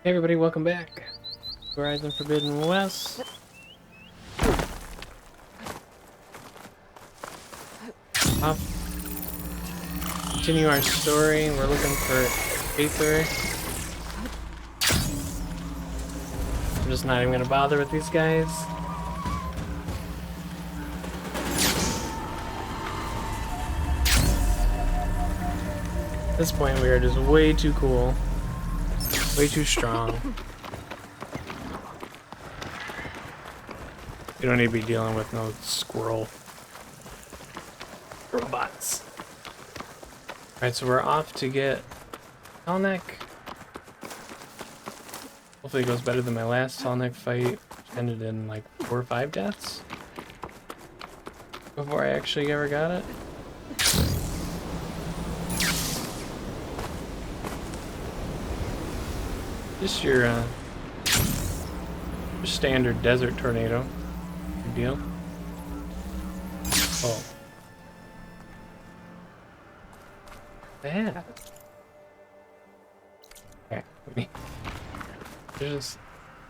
Hey everybody, welcome back. Horizon Forbidden West. Off. Continue our story. We're looking for Aether. I'm just not even gonna bother with these guys. At this point, we are just way too cool. Way too strong. You don't need to be dealing with no squirrel robots. Alright, so we're off to get Tenakth. Hopefully it goes better than my last Tenakth fight, which ended in like 4 or 5 deaths before I actually ever got it. Just your standard desert tornado. Good deal. Oh. That. Okay. There's just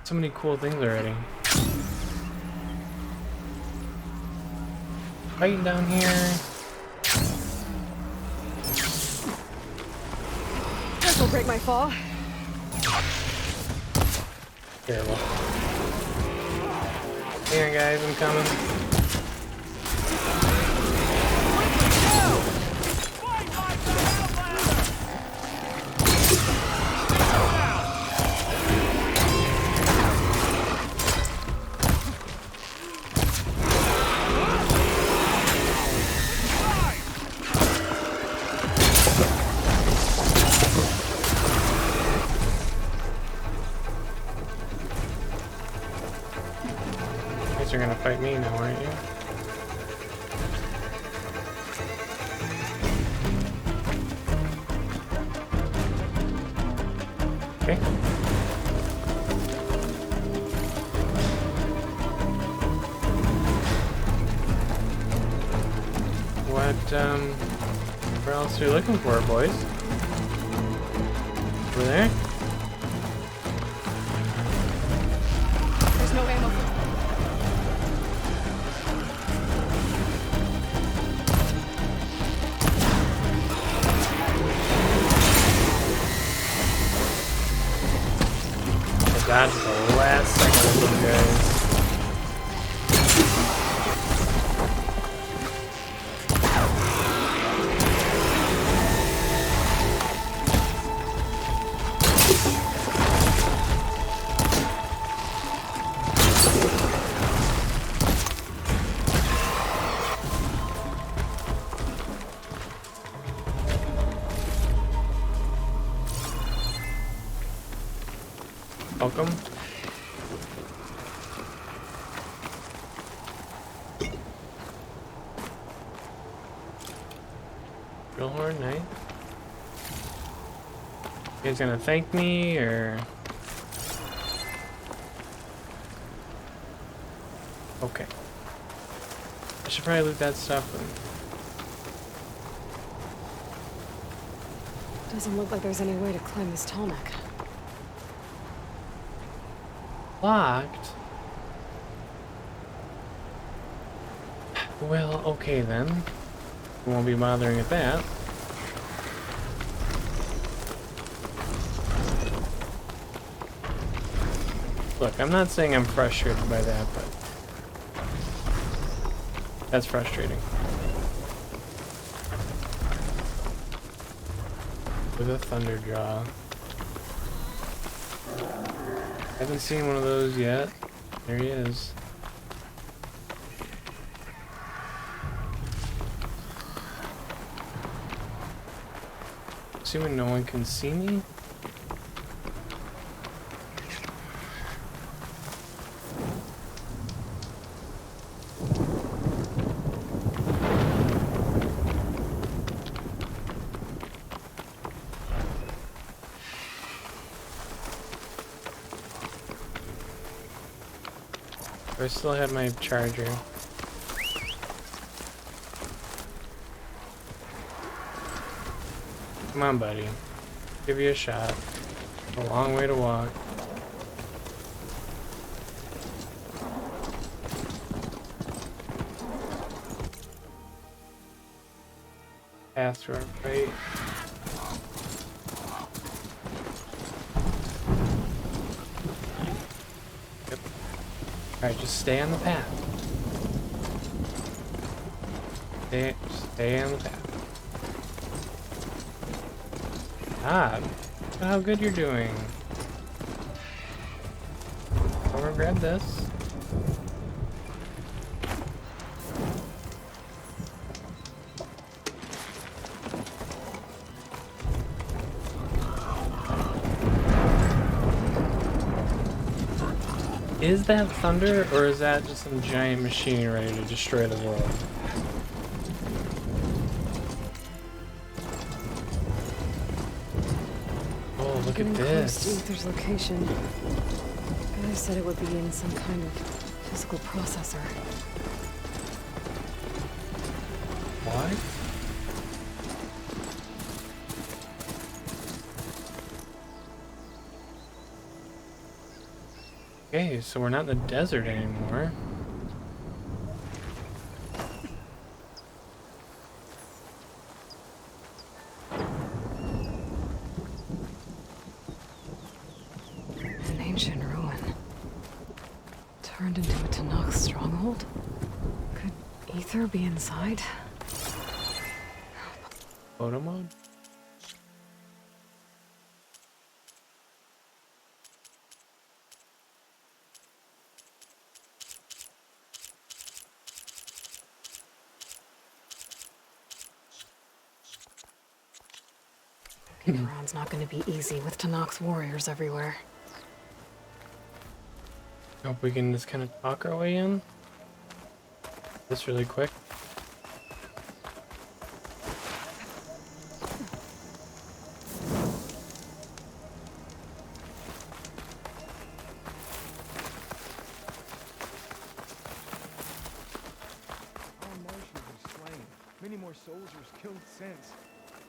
so many cool things already. Fighting down here. This will break my fall. Terrible. Here guys, I'm coming. You're gonna fight me now, aren't you? Okay. Where else are you looking for, boys? Over there? There's no ammo. That's the last second of you guys. Welcome. Drill horn, nice. You guys gonna thank me or? Okay. I should probably loot that stuff. Doesn't look like there's any way to climb this tall neck. Locked? Well, okay then. We won't be bothering at that. Look, I'm not saying I'm frustrated by that, but that's frustrating. With a thunder jaw. Haven't seen one of those yet. There he is. Assuming no one can see me. I still have my charger. Come on, buddy. Give you a shot. A long way to walk. Path to our right. Yep. Alright, just stay on the path. Stay on the path. Ah, look at how good you're doing. I'll grab this. Is that thunder, or is that just some giant machine ready to destroy the world? Oh, look at this. Close to Ether's location. Guy said it would be in some kind of physical processor. What? Okay, so we're not in the desert anymore. An ancient ruin. Turned into a Tenakth stronghold? Could Ether be inside? Photo mode? Getting around's not gonna be easy with Tenakth's warriors everywhere. Hope we can just kind of talk our way in. This really quick. Our marshals are slain. Many more soldiers killed since.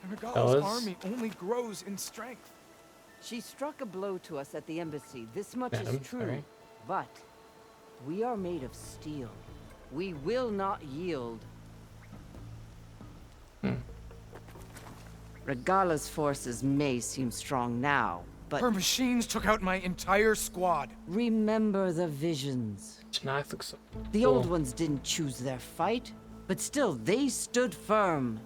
And Fellas. Regala's army only grows in strength. She struck a blow to us at the embassy. This much Madam, is true. sorry. But we are made of steel. We will not yield. Regala's forces may seem strong now, but Her machines took out my entire squad. remember the visions. Tenakth looks so The cool. old ones didn't choose their fight, but still they stood firm.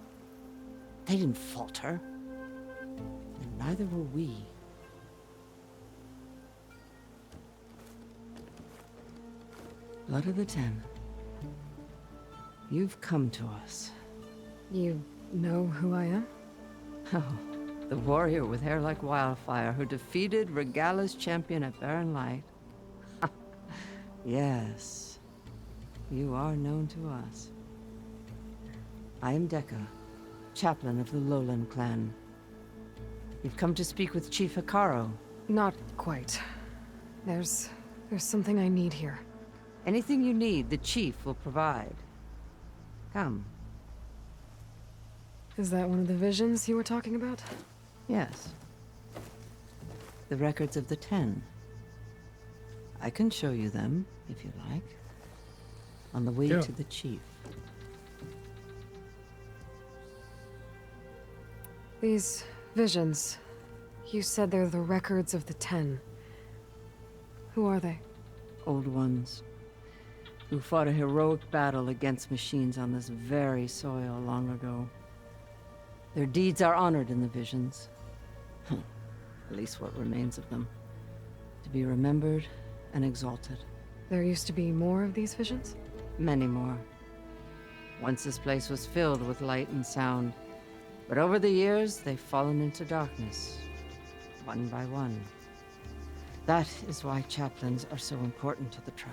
They didn't falter. And neither were we. Blood of the Ten. You've come to us. You know who I am? Oh, the warrior with hair like wildfire who defeated Regala's champion at Barren Light. Yes, you are known to us. I am Dekka, chaplain of the Lowland clan. You've come to speak with Chief Hikaru. Not quite. There's something I need here. Anything you need, the chief will provide. Come. Is that one of the visions you were talking about? Yes. The records of the Ten. I can show you them, if you like. On the way Sure. to the chief. These visions. You said they're the records of the Ten. Who are they? Old ones. Who fought a heroic battle against machines on this very soil long ago. Their deeds are honored in the visions. At least what remains of them. To be remembered and exalted. There used to be more of these visions? Many more. Once this place was filled with light and sound. But over the years, they've fallen into darkness. One by one. That is why chaplains are so important to the tribe.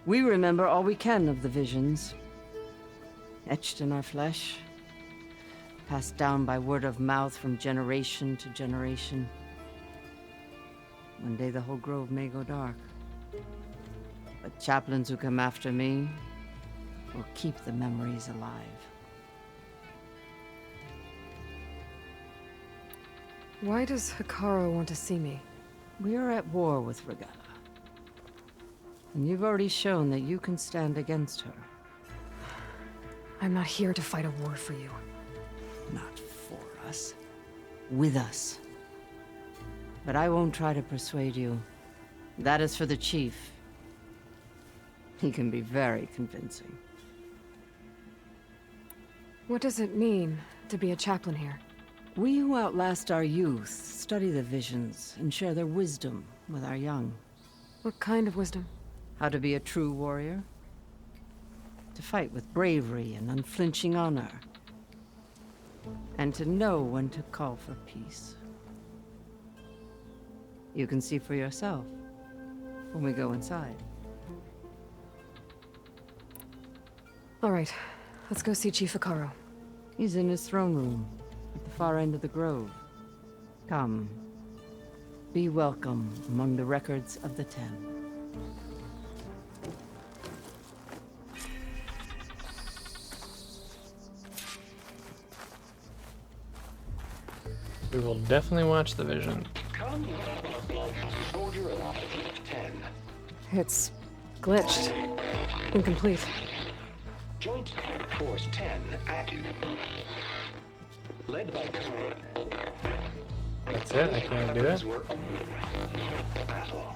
We remember all we can of the visions. Etched in our flesh. Passed down by word of mouth from generation to generation. One day the whole grove may go dark. But chaplains who come after me will keep the memories alive. Why does Hikaru want to see me? We are at war with Regalla. And you've already shown that you can stand against her. I'm not here to fight a war for you. Not for us. With us. But I won't try to persuade you. That is for the chief. He can be very convincing. What does it mean to be a chaplain here? We who outlast our youth study the visions and share their wisdom with our young. What kind of wisdom? How to be a true warrior. To fight with bravery and unflinching honor. And to know when to call for peace. You can see for yourself when we go inside. All right, let's go see Chief Hikaru. He's in his throne room, at the far end of the grove. Come. Be welcome among the records of the Ten. We will definitely watch the vision. Come, soldier of 10. It's glitched. Incomplete. Joint Force 10 active. Led by That's it, I can't do it. Battle.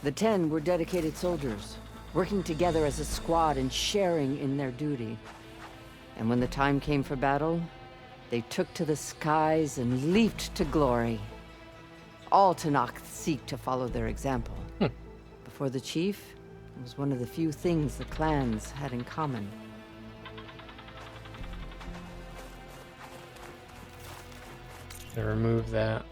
The Ten were dedicated soldiers, working together as a squad and sharing in their duty. And when the time came for battle, they took to the skies and leaped to glory. All Tenakth seek to follow their example. Before the chief, it was one of the few things the clans had in common. To remove that.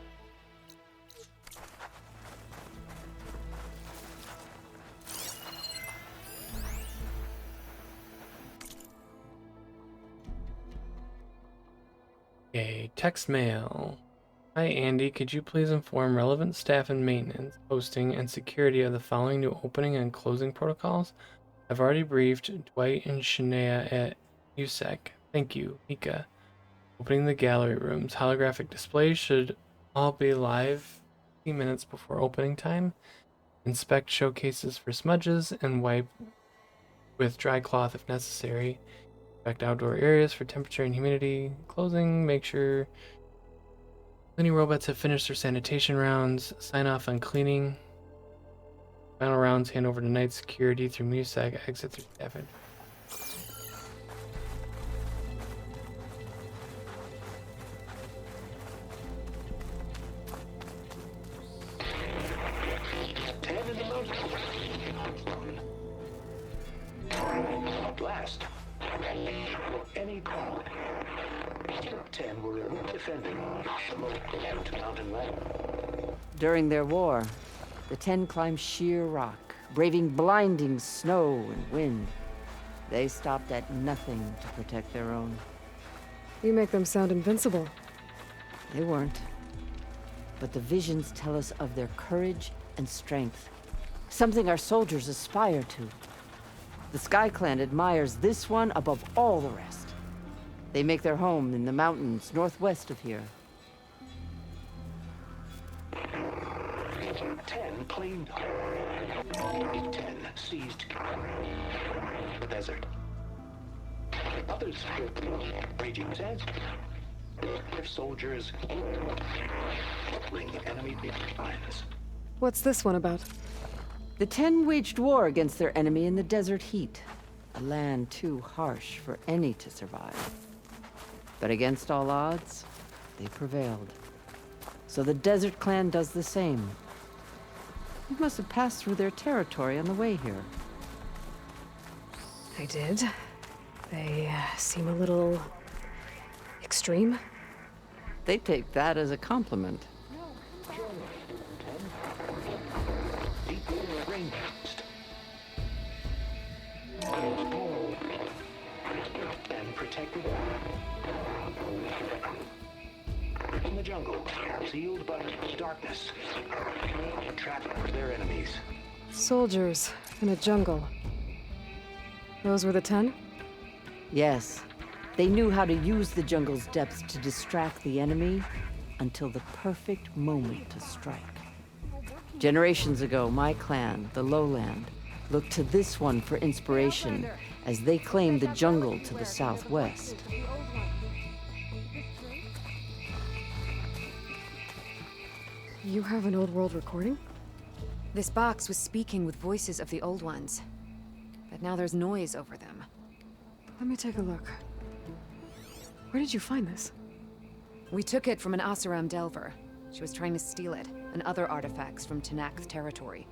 Okay, text mail. Hi Andy, could you please inform relevant staff and maintenance, hosting, and security of the following new opening and closing protocols? I've already briefed Dwight and Shania at USEC. Thank you, Mika. Opening the gallery rooms. Holographic displays should all be live 15 minutes before opening time. Inspect showcases for smudges and wipe with dry cloth if necessary. Inspect outdoor areas for temperature and humidity. Closing, make sure cleaning robots have finished their sanitation rounds. Sign off on cleaning. Final rounds hand over to night security through MUSAC. Exit through staff. 10 in the motor. Blast. Any call. 10 were defending the mountain ladder. During their war, the Ten climbed sheer rock, braving blinding snow and wind. They stopped at nothing to protect their own. You make them sound invincible. They weren't. But the visions tell us of their courage and strength, something our soldiers aspire to. The Sky Clan admires this one above all the rest. They make their home in the mountains northwest of here. 10 claimed. 10 seized the desert. Others raging says their soldiers bring enemy lines. What's this one about? The Ten waged war against their enemy in the desert heat, a land too harsh for any to survive. But against all odds, they prevailed. So the Desert Clan does the same. You must have passed through their territory on the way here. I did. They seem a little extreme. They take that as a compliment. Deep rain burst. And protected in the jungle, sealed by darkness, trapped their enemies. Soldiers in a jungle. Those were the 10? Yes, they knew how to use the jungle's depths to distract the enemy until the perfect moment to strike. Generations ago, my clan, the Lowland, looked to this one for inspiration as they claimed the jungle to the southwest. You have an old world recording? This box was speaking with voices of the old ones. But now there's noise over them. Let me take a look. Where did you find this? We took it from an Oseram Delver. She was trying to steal it, and other artifacts from Tenakth territory.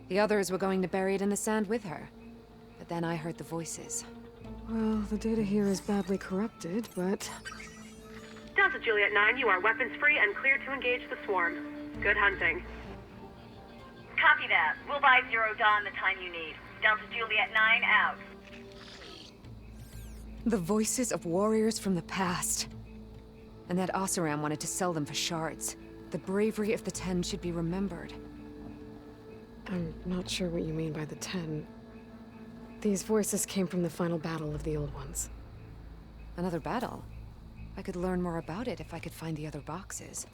The others were going to bury it in the sand with her. But then I heard the voices. Well, the data here is badly corrupted, but... Delta Juliet 9, you are weapons-free and clear to engage the swarm. Good hunting. Copy that. We'll buy Zero Dawn the time you need. Delta Juliet 9 out. The voices of warriors from the past. And that Oseram wanted to sell them for shards. The bravery of the 10 should be remembered. I'm not sure what you mean by the 10. These voices came from the final battle of the Old Ones. Another battle? I could learn more about it if I could find the other boxes.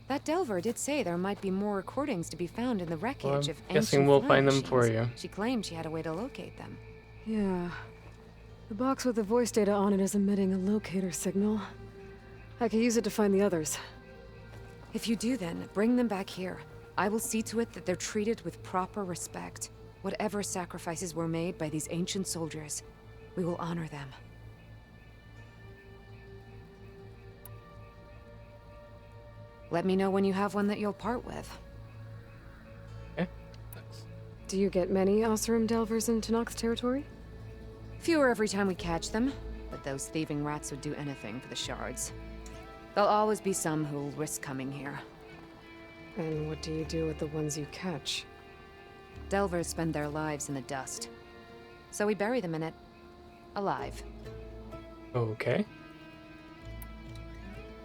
That Delver did say there might be more recordings to be found in the wreckage Well, of I'm ancient guessing we'll flying find them for machines. you. She claimed she had a way to locate them. Yeah. The box with the voice data on it is emitting a locator signal. I could use it to find the others. If you do then, bring them back here. I will see to it that they're treated with proper respect. Whatever sacrifices were made by these ancient soldiers, we will honor them. Let me know when you have one that you'll part with. Okay. Thanks. Do you get many Oseram Delvers in Tenakth territory? Fewer every time we catch them, but those thieving rats would do anything for the shards. There'll always be some who'll risk coming here. And what do you do with the ones you catch? Delvers spend their lives in the dust. So we bury them in it. Alive. Okay.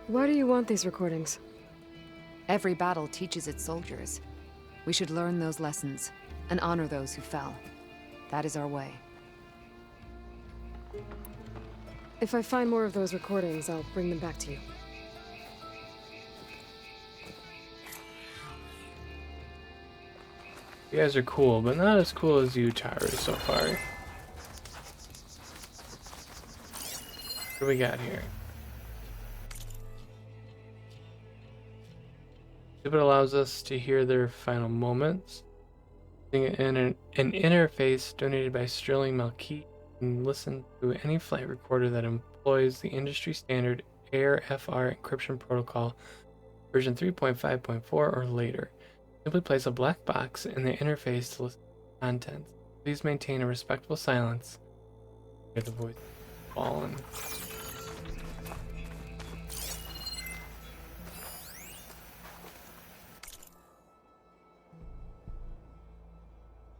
Why do you want these recordings? Every battle teaches its soldiers. We should learn those lessons, and honor those who fell. That is our way. If I find more of those recordings, I'll bring them back to you. You guys are cool, but not as cool as you, Taru, so far. What do we got here? It allows us to hear their final moments. In an interface donated by Sterling Malkey, and listen to any flight recorder that employs the industry standard AIR-FR encryption protocol version 3.5.4 or later. Simply place a black box in the interface to listen to contents. Please maintain a respectful silence. Hear the voice fallen.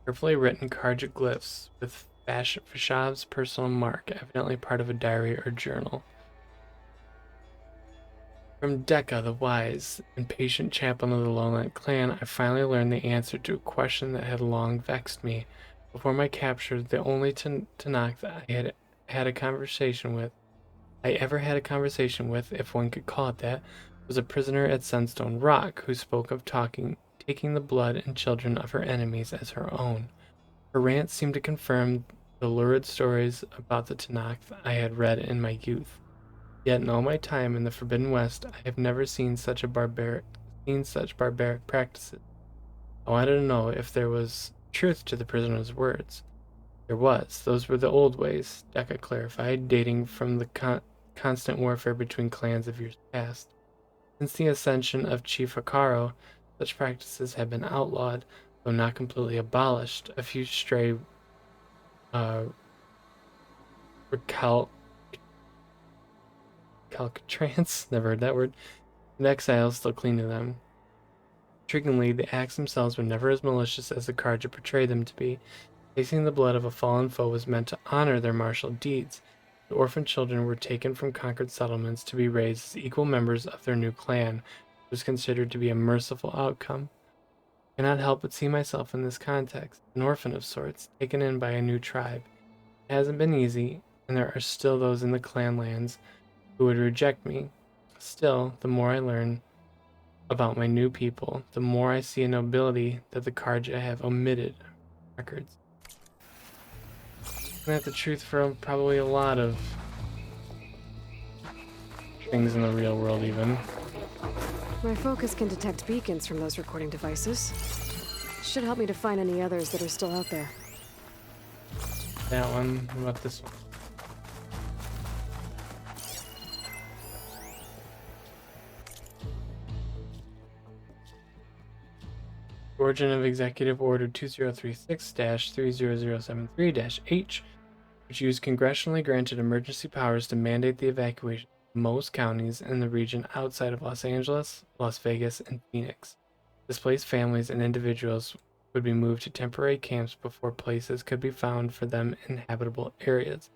Carefully written Karja glyphs with Fashav's personal mark, evidently part of a diary or journal. From Dekka, the wise and patient chaplain of the Lowland clan, I finally learned the answer to a question that had long vexed me. Before my capture, the only Tenakth I ever had a conversation with, if one could call it that, was a prisoner at Sunstone Rock who spoke of taking the blood and children of her enemies as her own. Her rant seemed to confirm the lurid stories about the Tenakth I had read in my youth. Yet in all my time in the Forbidden West, I have never seen such barbaric practices. I wanted to know if there was truth to the prisoner's words. There was. Those were the old ways, Dekka clarified, dating from the constant warfare between clans of years past. Since the ascension of Chief Hikaru, such practices have been outlawed, though not completely abolished. A few stray recalcitrants, never heard that word, and exiles still cling to them. Intriguingly, the acts themselves were never as malicious as the Karja portrayed them to be. Tasting the blood of a fallen foe was meant to honor their martial deeds. The orphan children were taken from conquered settlements to be raised as equal members of their new clan, which was considered to be a merciful outcome. I cannot help but see myself in this context, an orphan of sorts, taken in by a new tribe. It hasn't been easy, and there are still those in the clan lands who would reject me. Still, the more I learn about my new people, the more I see a nobility that the Karja have omitted records. Isn't that the truth for probably a lot of things in the real world even? My focus can detect beacons from those recording devices. Should help me to find any others that are still out there. That one. What about this one? Origin of Executive Order 2036-30073-H, which used congressionally granted emergency powers to mandate the evacuation of most counties in the region outside of Los Angeles, Las Vegas, and Phoenix. Displaced families and individuals would be moved to temporary camps before places could be found for them in habitable areas.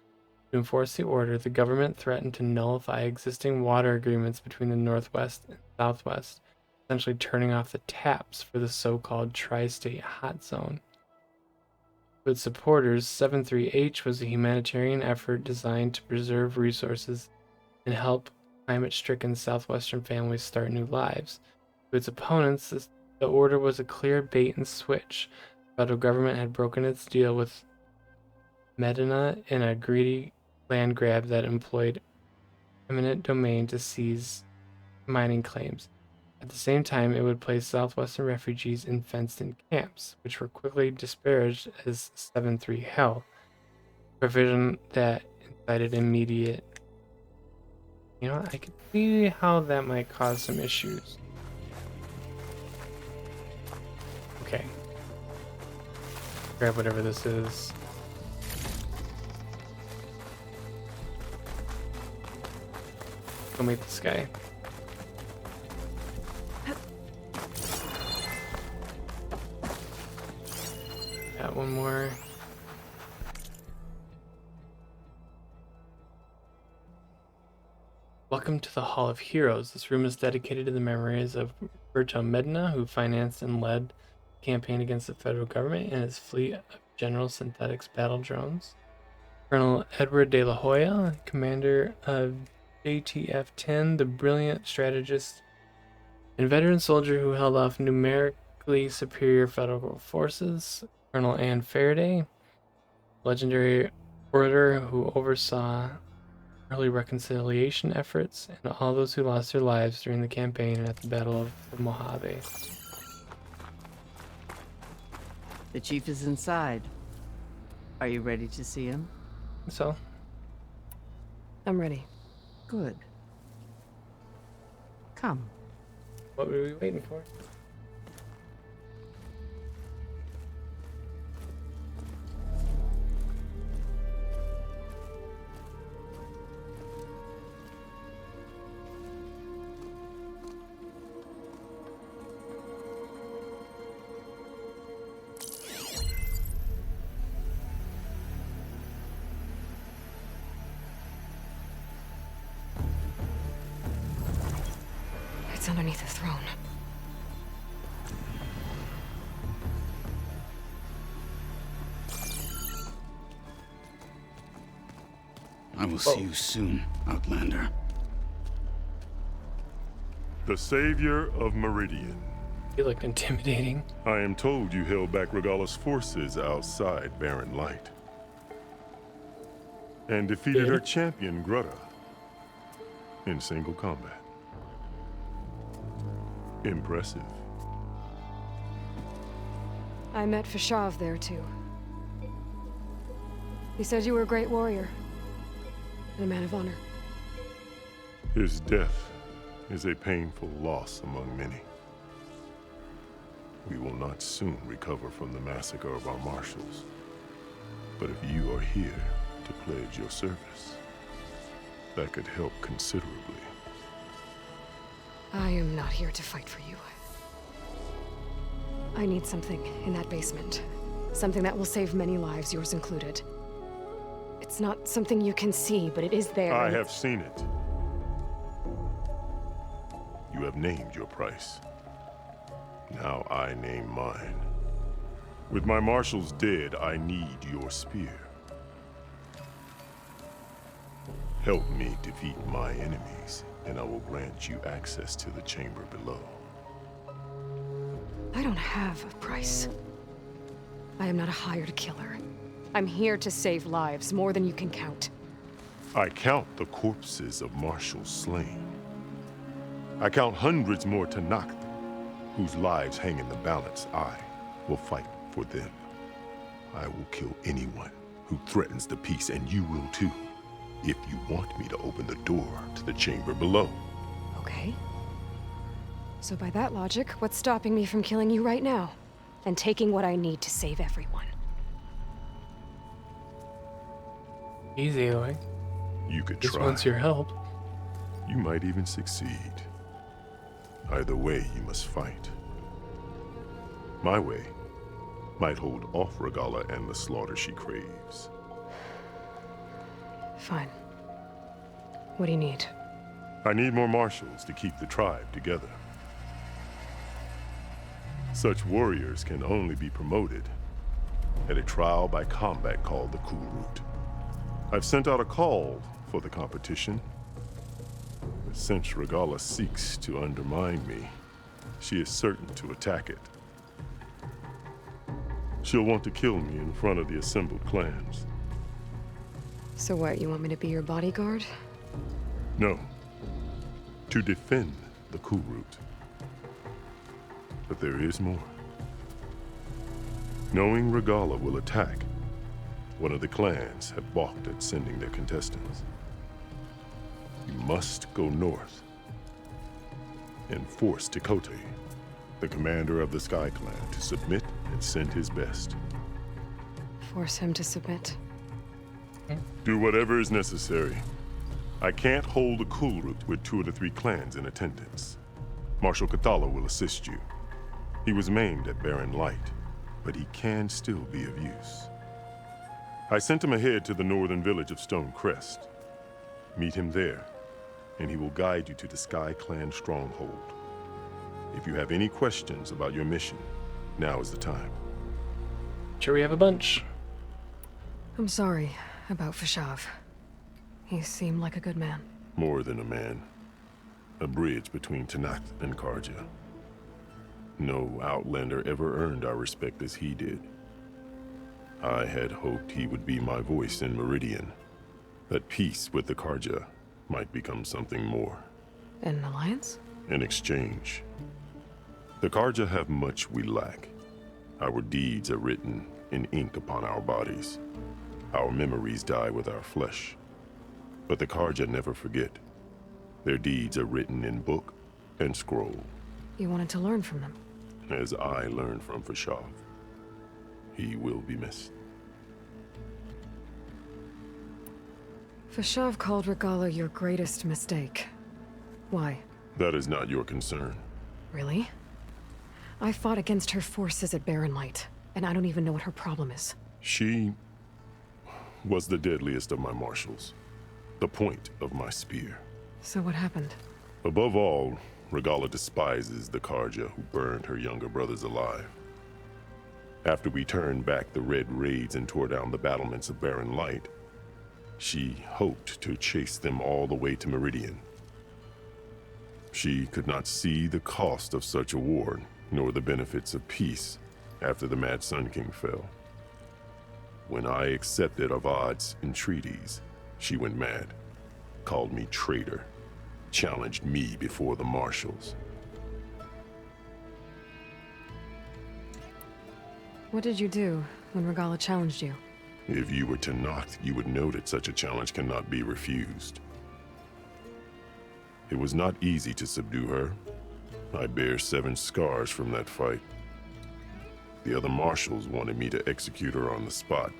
To enforce the order, the government threatened to nullify existing water agreements between the Northwest and Southwest, essentially turning off the taps for the so-called tri-state hot zone. With supporters, 73H was a humanitarian effort designed to preserve resources and help climate-stricken southwestern families start new lives. To its opponents, the order was a clear bait and switch. The federal government had broken its deal with Medina in a greedy land grab that employed eminent domain to seize mining claims. At the same time, it would place southwestern refugees in fenced-in camps, which were quickly disparaged as 7-3 Hell, a provision that incited immediate... You know, I could see how that might cause some issues. Okay. Grab whatever this is. Go meet this guy. Got one more. Welcome to the Hall of Heroes. This room is dedicated to the memories of Roberto Medina, who financed and led the campaign against the federal government and his fleet of General Synthetics battle drones. Colonel Edward De La Hoya, commander of JTF-10, the brilliant strategist and veteran soldier who held off numerically superior federal forces. Colonel Ann Faraday, legendary orator who oversaw early reconciliation efforts, and all those who lost their lives during the campaign and at the Battle of the Mojave. The chief is inside. Are you ready to see him? So, I'm ready. Good. Come. what were we waiting for? It's underneath the throne. I will see you soon, Outlander. The savior of Meridian. You look intimidating. I am told you held back Regala's forces outside Barren Light. And defeated her champion, Grutta, in single combat. Impressive. I met Fashav there, too. He said you were a great warrior. And a man of honor. His death is a painful loss among many. We will not soon recover from the massacre of our marshals. But if you are here to pledge your service, that could help considerably. I am not here to fight for you. I need something in that basement. Something that will save many lives, yours included. It's not something you can see, but it is there. I have seen it. You have named your price. Now, how I name mine. With my marshals dead, I need your spear. Help me defeat my enemies, and I will grant you access to the chamber below. I don't have a price. I am not a hired killer. I'm here to save lives, more than you can count. I count the corpses of marshals slain. I count hundreds more Tenakth, whose lives hang in the balance. I will fight for them. I will kill anyone who threatens the peace, and you will too, if you want me to open the door to the chamber below. Okay. So by that logic, what's stopping me from killing you right now? And taking what I need to save everyone? Easy, Aloy. You could Just try. wants your help. You might even succeed. Either way, you must fight. My way might hold off Regalla and the slaughter she craves. Fine. What do you need? I need more marshals to keep the tribe together. Such warriors can only be promoted at a trial by combat called the Kulrut. I've sent out a call for the competition. But since Regalla seeks to undermine me, she is certain to attack it. She'll want to kill me in front of the assembled clans. So what, you want me to be your bodyguard? No. To defend the Kulrut. But there is more. Knowing Regalla will attack, one of the clans have balked at sending their contestants. You must go north and force Tenakth, the commander of the Sky Clan, to submit and send his best. Force him to submit. Do whatever is necessary. I can't hold a Kulrut with 2 of the 3 clans in attendance. Marshal Cathala will assist you. He was maimed at Barren Light, but he can still be of use. I sent him ahead to the northern village of Stone Crest. Meet him there, and he will guide you to the Sky Clan stronghold. If you have any questions about your mission, now is the time. Sure, we have a bunch. I'm sorry about Fashav. He seemed like a good man. More than a man. A bridge between Tenakth and Karja. No Outlander ever earned our respect as he did. I had hoped he would be my voice in Meridian, that peace with the Karja might become something more. An alliance? In exchange. The Karja have much we lack. Our deeds are written in ink upon our bodies. Our memories die with our flesh. But the Karja never forget. Their deeds are written in book and scroll. You wanted to learn from them? As I learned from Fashav. He will be missed. Fashav called Regalla your greatest mistake. Why? That is not your concern. Really? I fought against her forces at Barren Light, and I don't even know what her problem is. She was the deadliest of my marshals. The point of my spear. So what happened? Above all, Regalla despises the Karja who burned her younger brothers alive. After we turned back the Red Raids and tore down the battlements of Barren Light, she hoped to chase them all the way to Meridian. She could not see the cost of such a war, nor the benefits of peace after the Mad Sun King fell. When I accepted Avad's entreaties, she went mad, called me traitor, challenged me before the marshals. What did you do when Regalla challenged you? If you were Tenakth, you would know that such a challenge cannot be refused. It was not easy to subdue her. I bear 7 scars from that fight. The other marshals wanted me to execute her on the spot,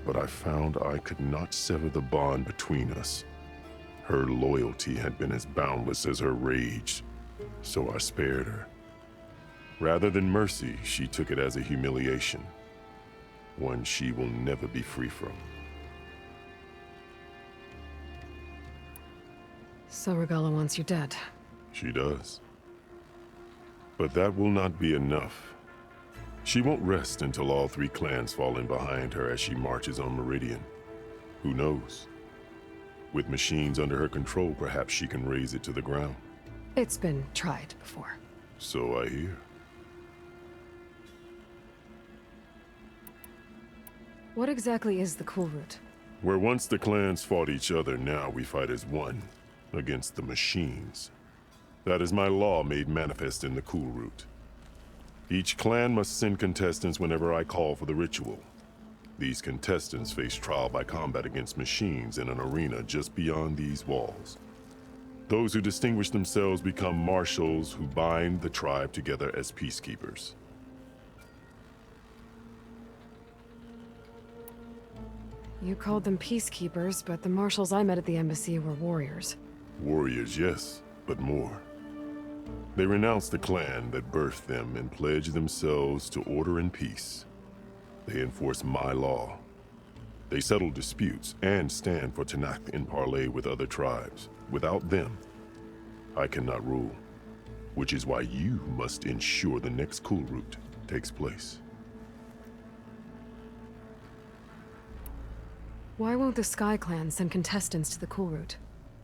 but I found I could not sever the bond between us. Her loyalty had been as boundless as her rage, so I spared her. Rather than mercy, she took it as a humiliation, one she will never be free from. So Regalla wants you dead. She does. But that will not be enough. She won't rest until all 3 clans fall in behind her as she marches on Meridian. Who knows? With machines under her control, perhaps she can raise it to the ground. It's been tried before. So I hear. What exactly is the Cool Route? Where once the clans fought each other, now we fight as one, against the machines. That is my law made manifest in the Cool Route. Each clan must send contestants whenever I call for the ritual. These contestants face trial by combat against machines in an arena just beyond these walls. Those who distinguish themselves become marshals who bind the tribe together as peacekeepers. You called them peacekeepers, but the marshals I met at the embassy were warriors. Warriors, yes, but more. They renounce the clan that birthed them and pledge themselves to order and peace. They enforce my law. They settle disputes and stand for Tenakth in parley with other tribes. Without them, I cannot rule. Which is why you must ensure the next Cool Route takes place. Why won't the Sky Clan send contestants to the Cool Route?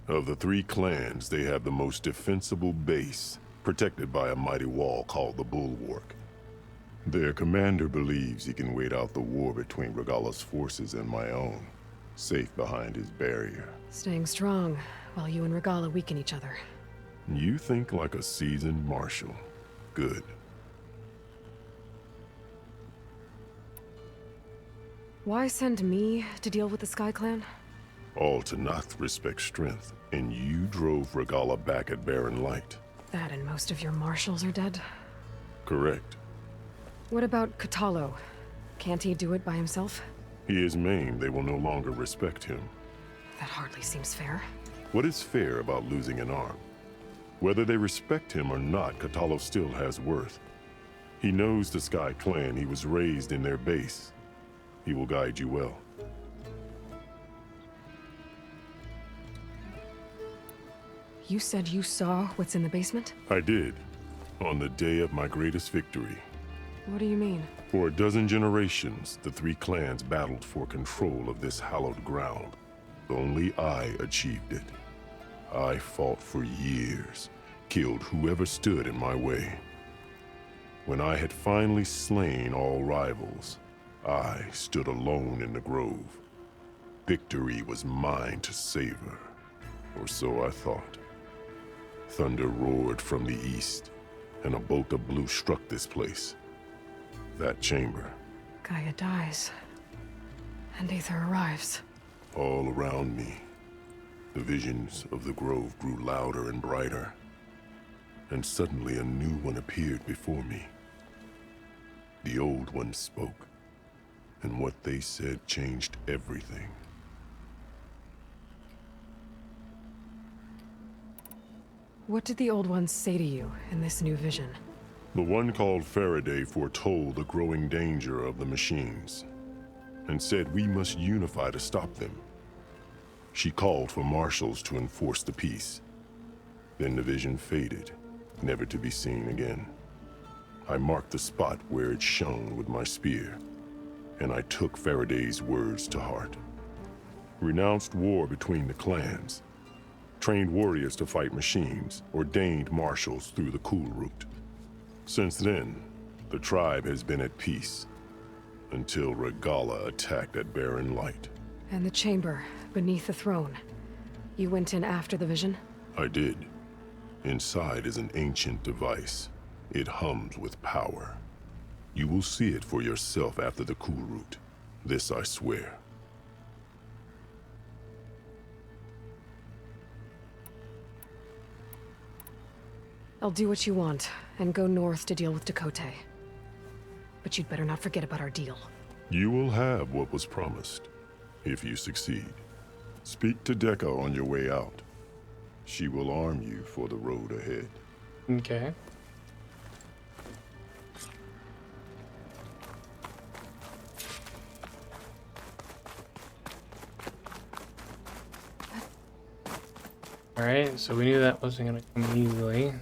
Of the 3 clans, they have the most defensible base, protected by a mighty wall called the Bulwark. Their commander believes he can wait out the war between Regala's forces and my own, safe behind his barrier. Staying strong, while you and Regala weaken each other. You think like a seasoned marshal. Good. Why send me to deal with the Sky Clan? All Tenakth respect strength, and you drove Regala back at Barren Light. That and most of your marshals are dead? Correct. What about Katalo? Can't he do it by himself? He is maimed, they will no longer respect him. That hardly seems fair. What is fair about losing an arm? Whether they respect him or not, Katalo still has worth. He knows the Sky Clan, he was raised in their base. He will guide you well. You said you saw what's in the basement? I did, on the day of my greatest victory. What do you mean? For a dozen generations, the 3 clans battled for control of this hallowed ground. Only I achieved it. I fought for years, killed whoever stood in my way. When I had finally slain all rivals, I stood alone in the grove. Victory was mine to savor, or so I thought. Thunder roared from the east, and a bolt of blue struck this place. That chamber. Gaia dies, and Aether arrives. All around me, the visions of the grove grew louder and brighter, and suddenly a new one appeared before me. The old one spoke, and what they said changed everything. What did the old ones say to you in this new vision? The one called Faraday foretold the growing danger of the machines, and said we must unify to stop them. She called for marshals to enforce the peace. Then the vision faded, never to be seen again. I marked the spot where it shone with my spear, and I took Faraday's words to heart. Renounced war between the clans, trained warriors to fight machines, ordained marshals through the Cool Route. Since then, the tribe has been at peace, until Regala attacked at Barren Light. And the chamber, beneath the throne. You went in after the vision? I did. Inside is an ancient device. It hums with power. You will see it for yourself after the Cool Route. This I swear. I'll do what you want, and go north to deal with Dakota. But you'd better not forget about our deal. You will have what was promised, if you succeed. Speak to Dekka on your way out. She will arm you for the road ahead. Okay. Alright, so we knew that wasn't gonna come easily.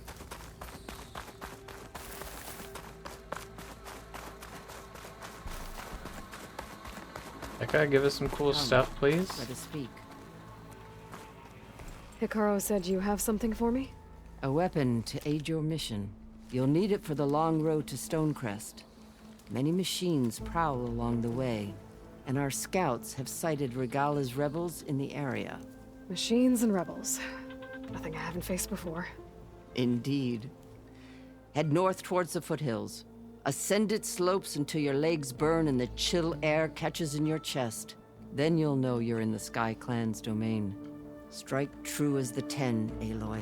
Becca, give us some cool stuff, please. Let us speak. Hikaru said you have something for me? A weapon to aid your mission. You'll need it for the long road to Stonecrest. Many machines prowl along the way, and our scouts have sighted Regala's rebels in the area. Machines and rebels. Nothing I haven't faced before. Indeed. Head north towards the foothills. Ascend its slopes until your legs burn and the chill air catches in your chest. Then you'll know you're in the Sky Clan's domain. Strike true as the 10, Aloy.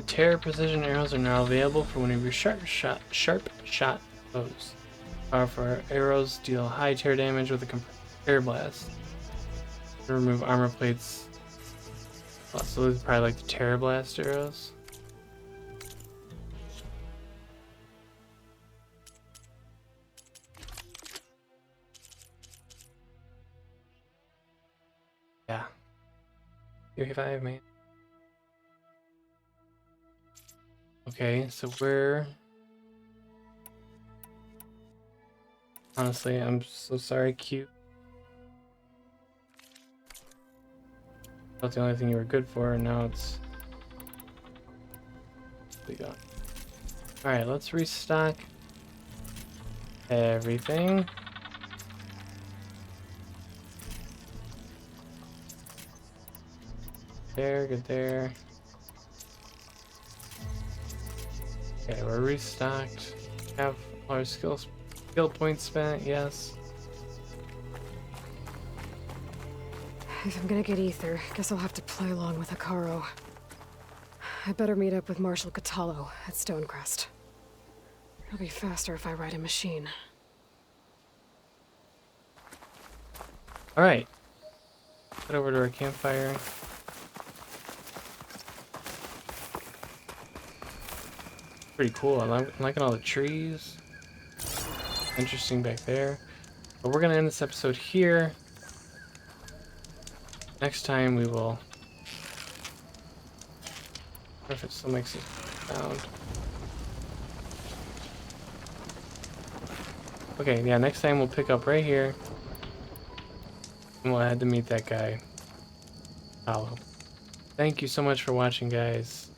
Terror precision arrows are now available for one of your sharp shot foes. Powerful arrows deal high tear damage with a compressed air blast. Remove armor plates. Oh, so these are probably like the Terror Blast arrows. Yeah. 35, man. Okay, so we're... Honestly, I'm so sorry, Q. That's the only thing you were good for, and now it's... we got. Alright, let's restock everything. There, good there. Okay, we're restocked. Have our skill points spent, yes. If I'm gonna get ether, guess I'll have to play along with Hikaru. I better meet up with Marshal Catallo at Stonecrest. It'll be faster if I ride a machine. Alright. Head over to our campfire. Pretty cool. I'm liking all the trees. Interesting back there. But we're gonna end this episode here. Next time we will... if it still makes a sound. Okay, yeah, next time we'll pick up right here. And we'll head to meet that guy. Hollow. Thank you so much for watching, guys.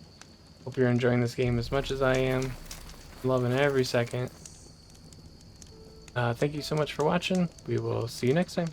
Hope you're enjoying this game as much as I am. Loving every second. Thank you so much for watching. We will see you next time.